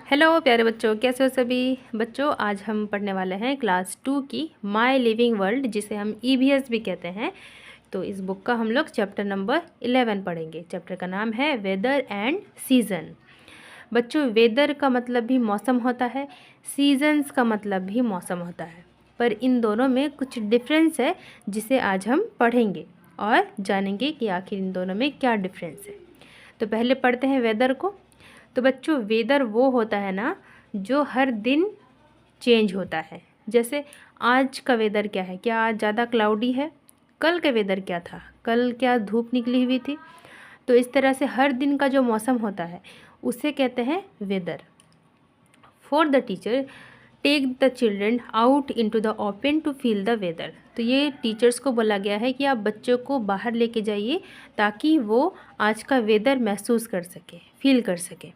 Hello प्यारे बच्चों, कैसे हो सभी बच्चों। आज हम पढ़ने वाले हैं क्लास 2 की माय लिविंग वर्ल्ड, जिसे हम ईवीएस भी कहते हैं। तो इस बुक का हम लोग चैप्टर नंबर 11 पढ़ेंगे। चैप्टर का नाम है वेदर एंड सीज़न। बच्चों, वेदर का मतलब भी मौसम होता है, सीजन्स का मतलब भी मौसम होता है, पर इन दोनों में कुछ डिफरेंस है जिसे आज हम पढ़ेंगे और जानेंगे कि आखिर इन दोनों में क्या डिफरेंस है। तो पहले पढ़ते हैं वेदर को। तो बच्चों, वेदर वो होता है ना जो हर दिन चेंज होता है। जैसे आज का वेदर क्या है, क्या आज ज़्यादा क्लाउडी है, कल का वेदर क्या था, कल क्या धूप निकली हुई थी। तो इस तरह से हर दिन का जो मौसम होता है उसे कहते हैं weather. For the teacher, take the children out into the open to feel the weather. तो ये टीचर्स को बोला गया है कि आप बच्चों को बाहर लेके जाइए ताकि वो आज का वेदर महसूस कर सके, फील कर सके।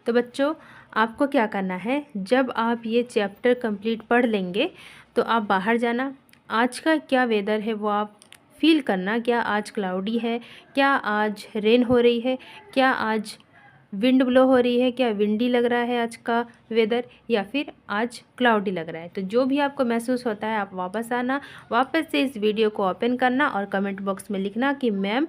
तो बच्चों, आपको क्या करना है, जब आप ये चैप्टर कंप्लीट पढ़ लेंगे तो आप बाहर जाना, आज का क्या वेदर है वो आप फील करना। क्या आज क्लाउडी है, क्या आज रेन हो रही है, क्या आज विंड ब्लो हो रही है, क्या विंडी लग रहा है आज का वेदर, या फिर आज क्लाउडी लग रहा है। तो जो भी आपको महसूस होता है आप वापस आना, वापस से इस वीडियो को ओपन करना और कमेंट बॉक्स में लिखना कि मैम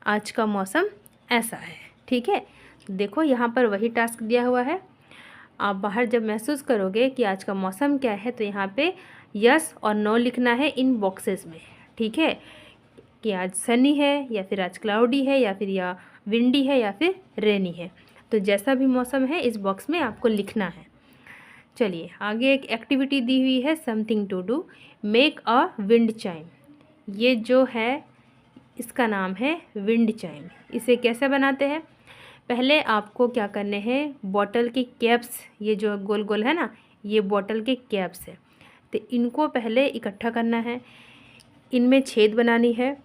आज का मौसम ऐसा है। ठीक है, देखो यहाँ पर वही टास्क दिया हुआ है। आप बाहर जब महसूस करोगे कि आज का मौसम क्या है तो यहाँ पे यस और नो लिखना है इन बॉक्सेस में। ठीक है, कि आज सनी है या फिर आज क्लाउडी है या फिर या विंडी है या फिर रेनी है। तो जैसा भी मौसम है इस बॉक्स में आपको लिखना है। चलिए आगे एक एक्टिविटी दी हुई है, something to do, make a wind chime. ये जो है इसका नाम है विंड चाइम। इसे कैसे बनाते हैं, पहले आपको क्या करने हैं, बॉटल के कैप्स, ये जो गोल गोल है ना, ये बॉटल के कैप्स है, तो इनको पहले इकट्ठा करना है, इनमें छेद बनानी है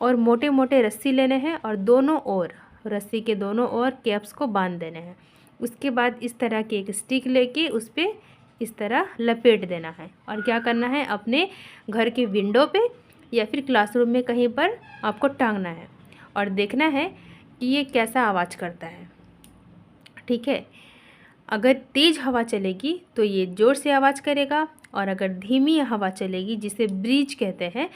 और मोटे मोटे रस्सी लेने हैं और दोनों ओर, रस्सी के दोनों ओर कैप्स को बांध देने हैं। उसके बाद इस तरह की एक स्टिक लेके उस पर इस तरह लपेट देना है और क्या करना है, अपने घर के विंडो पे या फिर क्लासरूम में कहीं पर आपको टांगना है और देखना है कि ये कैसा आवाज़ करता है। ठीक है, अगर तेज़ हवा चलेगी तो ये ज़ोर से आवाज़ करेगा और अगर धीमी हवा चलेगी, जिसे ब्रीज कहते हैं,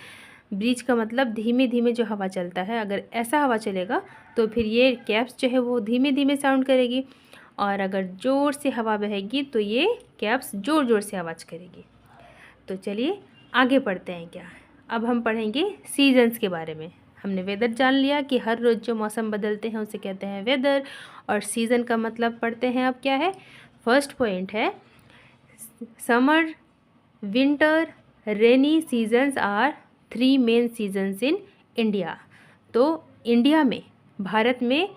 ब्रीज का मतलब धीमे धीमे जो हवा चलता है, अगर ऐसा हवा चलेगा तो फिर ये कैप्स जो है वो धीमे धीमे साउंड करेगी और अगर ज़ोर से हवा बहेगी तो ये कैप्स ज़ोर ज़ोर से आवाज़ करेगी। तो चलिए आगे पढ़ते हैं। क्या अब हम पढ़ेंगे सीजन्स के बारे में। हमने वेदर जान लिया कि हर रोज़ जो मौसम बदलते हैं उसे कहते हैं वेदर, और सीज़न का मतलब पढ़ते हैं अब क्या है। फर्स्ट पॉइंट है summer, winter, rainy seasons are 3 main seasons in India. तो इंडिया में, भारत में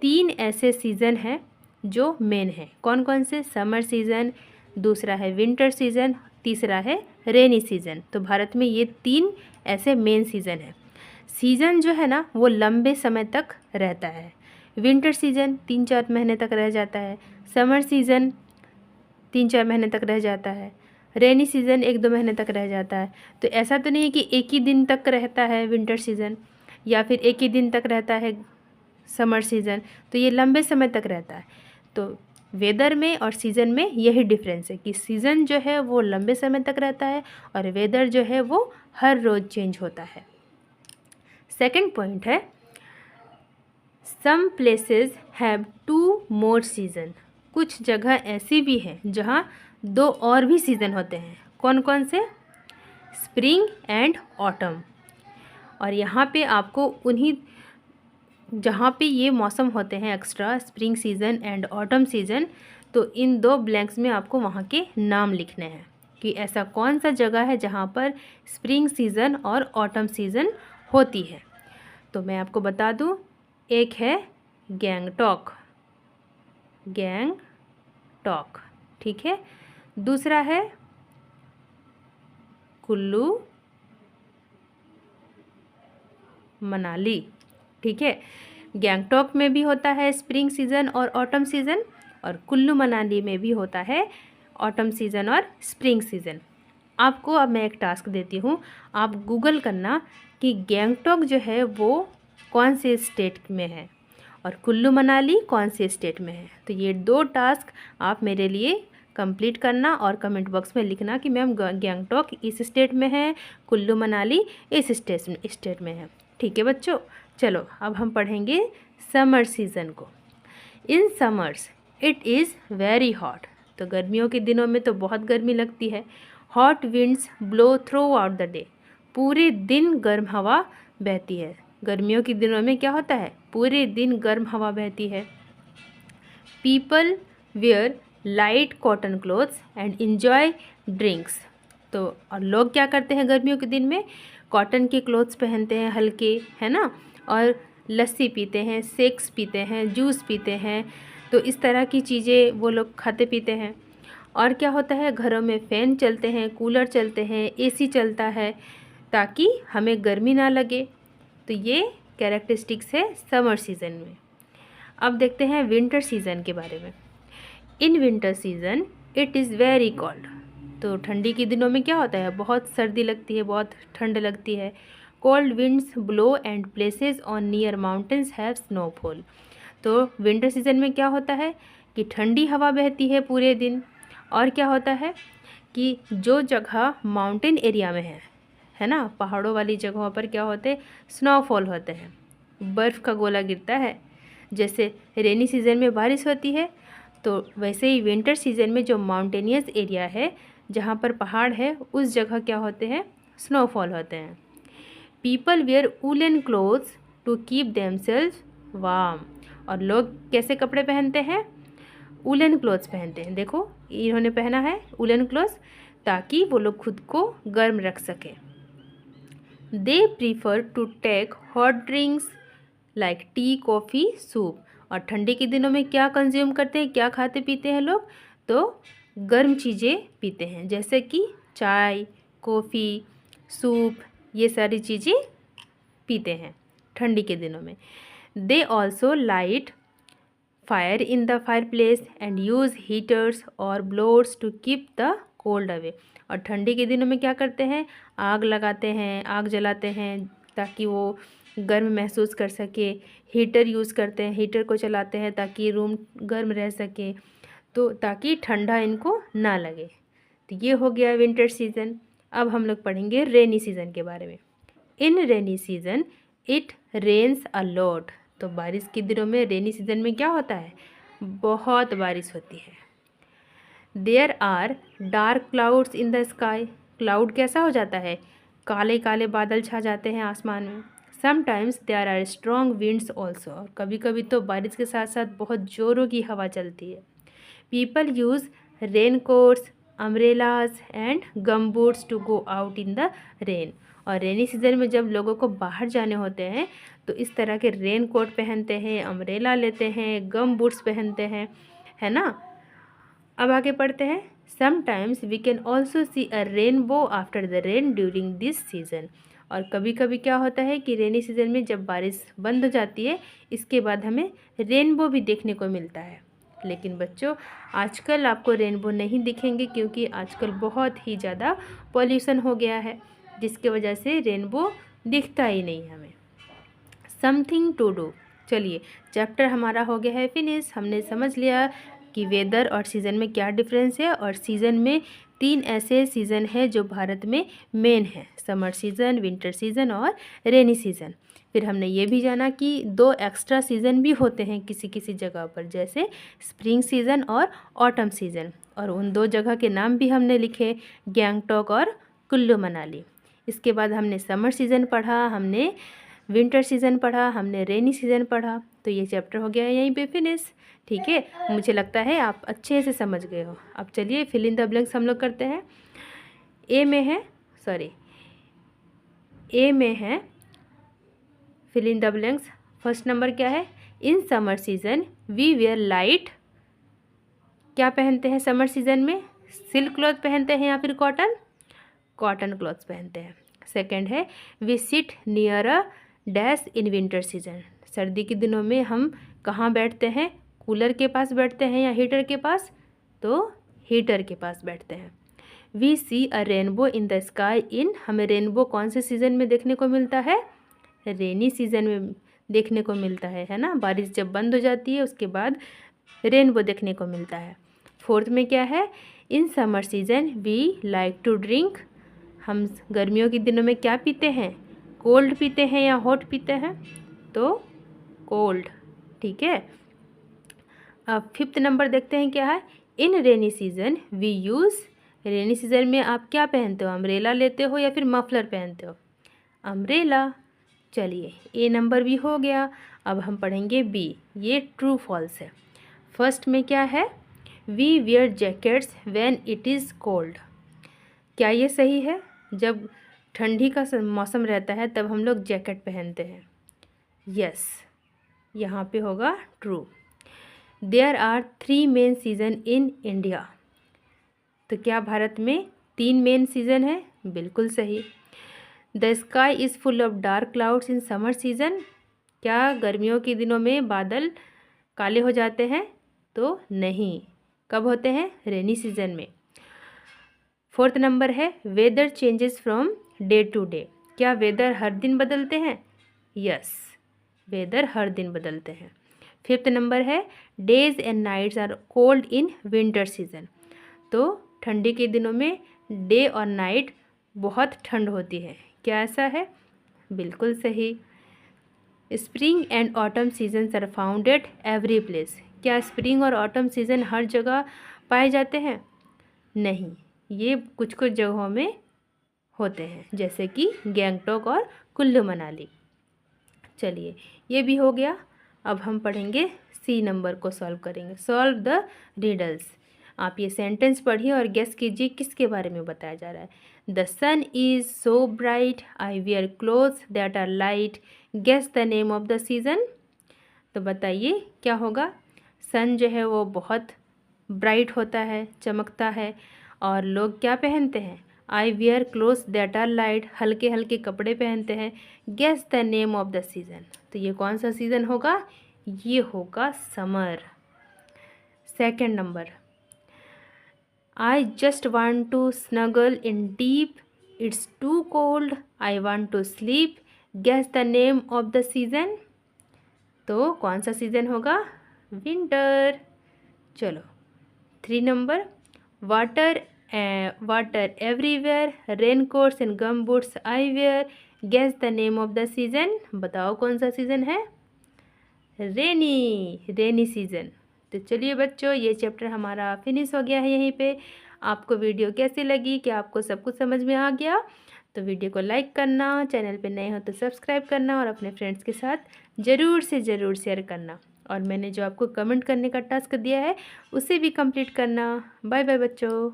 3 ऐसे सीज़न हैं जो मेन हैं। कौन कौन से, समर सीज़न, दूसरा है विंटर सीज़न, तीसरा है रेनी सीज़न। तो भारत में ये 3 ऐसे मेन सीज़न हैं। सीज़न जो है ना वो लंबे समय तक रहता है। विंटर सीज़न 3-4 महीने तक रह जाता है, समर सीज़न 3-4 महीने तक रह जाता है, रेनी सीज़न 1-2 महीने तक रह जाता है। तो ऐसा तो नहीं है कि एक ही दिन तक रहता है विंटर सीज़न या फिर एक ही दिन तक रहता है समर सीज़न, तो ये लंबे समय तक रहता है। तो वेदर में और सीज़न में यही डिफरेंस है कि सीज़न जो है वो लंबे समय तक रहता है और वेदर जो है वो हर रोज़ चेंज होता है। सेकंड पॉइंट है some places have 2 more season. कुछ जगह ऐसी भी हैं जहाँ 2 और भी सीज़न होते हैं। कौन कौन से, स्प्रिंग एंड ऑटम। और यहाँ पे आपको उन्हीं जहाँ पे ये मौसम होते हैं extra, spring season and autumn season, तो इन 2 ब्लैंक्स में आपको वहाँ के नाम लिखने हैं कि ऐसा कौन सा जगह है जहाँ पर स्प्रिंग सीज़न और ऑटम सीज़न होती है। तो मैं आपको बता दूँ, एक है गैंगटॉक, गैंगटॉक, ठीक है। दूसरा है कुल्लू मनाली, ठीक है। गैंगटॉक में भी होता है स्प्रिंग सीज़न और ऑटम सीज़न, और कुल्लू मनाली में भी होता है ऑटम सीज़न और स्प्रिंग सीज़न। आपको अब मैं एक टास्क देती हूँ, आप गूगल करना कि गैंगटॉक जो है वो कौन से स्टेट में है, और कुल्लू मनाली कौन से स्टेट में है। तो ये 2 टास्क आप मेरे लिए कंप्लीट करना और कमेंट बॉक्स में लिखना कि मैम गैंगटॉक इस स्टेट में है, कुल्लू मनाली इस स्टेट में है। ठीक है बच्चों, चलो अब हम पढ़ेंगे समर सीज़न को। In summers it is very hot. तो गर्मियों के दिनों में तो बहुत गर्मी लगती है। Hot winds blow through out the day. पूरे दिन गर्म हवा बहती है। गर्मियों के दिनों में क्या होता है, पूरे दिन गर्म हवा बहती है। People wear light cotton clothes and enjoy drinks. तो और लोग क्या करते हैं गर्मियों के दिन में, कॉटन के क्लोथ्स पहनते हैं हल्के, है ना, और लस्सी पीते हैं, शेक्स पीते हैं, जूस पीते हैं। तो इस तरह की चीज़ें वो लोग खाते पीते हैं। और क्या होता है, घरों में फ़ैन चलते हैं, कूलर चलते हैं, एसी चलता है ताकि हमें गर्मी ना लगे। तो ये कैरेक्टरिस्टिक्स है समर सीज़न में। अब देखते हैं विंटर सीज़न के बारे में। इन winter season it is very cold. तो ठंडी के दिनों में क्या होता है, बहुत सर्दी लगती है, बहुत ठंड लगती है। Cold winds blow and places on near mountains have snowfall. तो विंटर सीज़न में क्या होता है कि ठंडी हवा बहती है पूरे दिन, और क्या होता है कि जो जगह माउंटेन एरिया में है ना, पहाड़ों वाली जगहों पर क्या होते हैं, स्नोफॉल होते हैं, बर्फ़ का गोला गिरता है। जैसे रेनी सीज़न में बारिश होती है, तो वैसे ही विंटर सीज़न में जो माउंटेनियस एरिया है, जहाँ पर पहाड़ है, उस जगह क्या होते हैं, स्नोफॉल होते हैं। People wear woollen clothes to keep themselves warm. और लोग कैसे कपड़े पहनते हैं, वूलन क्लोथ्स पहनते हैं। देखो इन्होंने पहना है वूलन क्लोथ्स ताकि वो लोग खुद को गर्म रख सकें। They prefer to take hot drinks like tea, coffee, soup. और ठंडी के दिनों में क्या कंज्यूम करते हैं, क्या खाते पीते हैं लोग, तो गर्म चीज़ें पीते हैं, जैसे कि चाय, कॉफ़ी, सूप, ये सारी चीज़ें पीते हैं ठंडी के दिनों में। They also light fire in the fireplace and use heaters और blowers to keep the cold away. और ठंडी के दिनों में क्या करते हैं, आग लगाते हैं, आग जलाते हैं ताकि वो गर्म महसूस कर सके। हीटर यूज़ करते हैं, हीटर को चलाते हैं ताकि रूम गर्म रह सके, तो ताकि ठंडा इनको ना लगे। तो ये हो गया विंटर सीज़न। अब हम लोग पढ़ेंगे रेनी सीज़न के बारे में। In rainy season it rains a lot. तो बारिश के दिनों में रेनी सीज़न में क्या होता है, बहुत बारिश होती है। There are dark clouds in the sky. Cloud कैसा हो जाता है, काले काले बादल छा जाते हैं आसमान में। Sometimes there are strong winds also. और कभी कभी तो बारिश के साथ साथ बहुत ज़ोरों की हवा चलती है। People use raincoats, umbrellas and gum boots to go out in the rain. और रेनी सीज़न में जब लोगों को बाहर जाने होते हैं तो इस तरह के रेन कोट पहनते हैं, अम्ब्रेला लेते हैं, गम बूट्स पहनते हैं, है ना। अब आगे पढ़ते हैं। Sometimes we can also see a rainbow after the rain during this season. और कभी कभी क्या होता है कि रेनी सीज़न में जब बारिश बंद हो जाती है, इसके बाद हमें रेनबो भी देखने को मिलता है। लेकिन बच्चों आजकल आपको रेनबो नहीं दिखेंगे क्योंकि आजकल बहुत ही ज़्यादा पॉल्यूशन हो गया है, जिसके वजह से रेनबो दिखता ही नहीं हमें। Something to do. चलिए चैप्टर हमारा हो गया है फिनिश। हमने समझ लिया कि वेदर और सीज़न में क्या डिफरेंस है, और सीज़न में 3 ऐसे सीज़न है जो भारत में मेन है, समर सीज़न, विंटर सीज़न और रेनी सीज़न। फिर हमने ये भी जाना कि 2 एक्स्ट्रा सीज़न भी होते हैं किसी किसी जगह पर, जैसे स्प्रिंग सीज़न और ऑटम सीज़न। और उन 2 जगह के नाम भी हमने लिखे, गैंगटॉक और कुल्लू मनाली। इसके बाद हमने समर सीज़न पढ़ा, हमने विंटर सीज़न पढ़ा, हमने रेनी सीज़न पढ़ा। तो ये चैप्टर हो गया यहीं पे फिनिश। ठीक है, मुझे लगता है आप अच्छे से समझ गए हो। अब चलिए फिल इन द ब्लैंक्स हम लोग करते हैं। ए में है fill in the blanks. First number क्या है, in summer season we wear light. क्या पहनते हैं समर सीज़न में, सिल्क क्लॉथ पहनते हैं या फिर कॉटन क्लॉथ्स पहनते हैं। सेकंड है we sit near a dash in winter season. सर्दी के दिनों में हम कहाँ बैठते हैं, कूलर के पास बैठते हैं या हीटर के पास, तो हीटर के पास बैठते हैं। We see a rainbow in the sky in. हमें रेनबो कौन से सीज़न में देखने को मिलता है, रेनी सीज़न में देखने को मिलता है ना। बारिश जब बंद हो जाती है उसके बाद रेनबो देखने को मिलता है। फोर्थ में क्या है, in summer season we like to drink, हम गर्मियों के दिनों में क्या पीते हैं, कोल्ड पीते हैं या हॉट पीते हैं, तो कोल्ड। ठीक है। अब फिफ्थ नंबर देखते हैं क्या है, in rainy season we use, rainy season में आप क्या पहनते हो, अम्ब्रेला लेते हो या फिर मफलर पहनते हो, अम्ब्रेला। चलिए ए नंबर भी हो गया। अब हम पढ़ेंगे बी, ये ट्रू फॉल्स है। फर्स्ट में क्या है, we wear jackets when it is cold, क्या ये सही है, जब ठंडी का मौसम रहता है तब हम लोग जैकेट पहनते हैं। यस, यहाँ पे होगा true. There are 3 main season in India, तो क्या भारत में 3 मेन सीज़न है, बिल्कुल सही। The sky is full of dark clouds in summer season, क्या गर्मियों के दिनों में बादल काले हो जाते हैं, तो नहीं, कब होते हैं, रेनी सीजन में। फोर्थ नंबर है, weather changes from day to day, क्या वेदर हर दिन बदलते हैं, यस, वेदर हर दिन बदलते हैं। फिफ्थ नंबर है, days and nights are cold in winter season, तो ठंडी के दिनों में डे और नाइट बहुत ठंड होती है, क्या ऐसा है, बिल्कुल सही। Spring and autumn seasons are found at every place, क्या स्प्रिंग और ऑटम सीजन हर जगह पाए जाते हैं, नहीं, ये कुछ कुछ जगहों में होते हैं, जैसे कि गैंगटॉक और कुल्लू मनाली। चलिए ये भी हो गया। अब हम पढ़ेंगे सी नंबर को, सॉल्व करेंगे, सॉल्व द रिडल्स। आप ये सेंटेंस पढ़िए और गेस कीजिए किसके बारे में बताया जा रहा है। The sun is so bright, I wear clothes that are light, guess the name of the season, तो बताइए क्या होगा। सन जो है वो बहुत ब्राइट होता है, चमकता है, और लोग क्या पहनते हैं, I wear clothes that are light, हल्के हल्के कपड़े पहनते हैं। Guess the name of the season, तो ये कौन सा सीज़न होगा, ये होगा summer. Second number, I just want to snuggle in deep, it's too cold, I want to sleep, guess the name of the season, तो कौन सा सीज़न होगा, विंटर। चलो 3 number, water water everywhere, rain coats and gum boots I where, guess the name of the season, बताओ कौन सा season है, rainy season. तो चलिए बच्चों, ये चैप्टर हमारा फिनिश हो गया है यहीं पे। आपको वीडियो कैसी लगी, क्या आपको सब कुछ समझ में आ गया, तो वीडियो को लाइक करना, चैनल पे नए हो तो सब्सक्राइब करना, और अपने फ्रेंड्स के साथ ज़रूर से ज़रूर शेयर करना, और मैंने जो आपको कमेंट करने का टास्क दिया है उसे भी कंप्लीट करना। बाय बाय बच्चों।